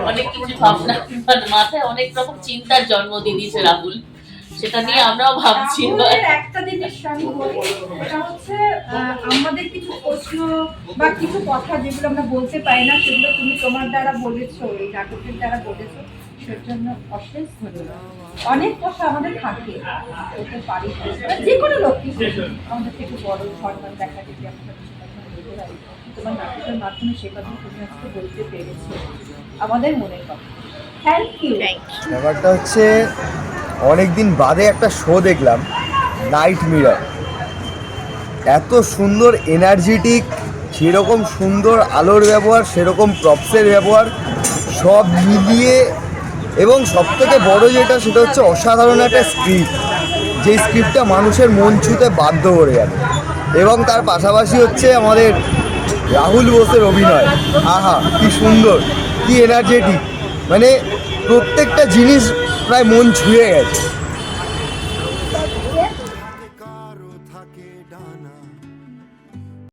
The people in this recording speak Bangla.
অনেক কিছু ভাবনা, মাথায় অনেক রকম চিন্তার জন্ম দিয়ে দিয়েছে রাহুল, সেটা নিয়ে আমরাও ভাবছি। একটা জিনিস আমি বলি, এটা হচ্ছে আমাদের কিছু প্রশ্ন বা কিছু কথা যেগুলো আমরা বলতে পারি না, সেগুলো তুমি তোমার দ্বারা বলেছো, এই নাটকের দ্বারা বলেছো, সেজন্য অশেষ ধন্যবাদ। অনেক কথা আমাদের থাকে, বলতে পারি না, যে কোনো লোকই আমাদের থেকে বড় সম্মান দেখা যেতে আমরা কিছু কথা বলতে পারি, তোমার নাটকের মাধ্যমে সে কথা তুমি আজকে বলতে পেরেছো আমাদের মনের কথা। Thank you. ব্যাপারটা হচ্ছে অনেকদিন বাদে একটা শো দেখলাম, নাইট মিরর। এত সুন্দর এনার্জেটিক, সেরকম সুন্দর আলোর ব্যবহার, সেরকম প্রপসের ব্যবহার, সব মিলিয়ে, এবং সবথেকে বড় যেটা সেটা হচ্ছে অসাধারণ একটা স্ক্রিপ্ট, যে স্ক্রিপ্টটা মানুষের মন ছুঁতে বাধ্য করে গেল। এবং তার পাশাপাশি হচ্ছে আমাদের রাহুল বোসের অভিনয়, আহা কি সুন্দর, কি এনার্জেটিক, মানে প্রত্যেকটা জিনিস প্রায় মন ছুঁয়ে গেছে। কারো থাকে ডানা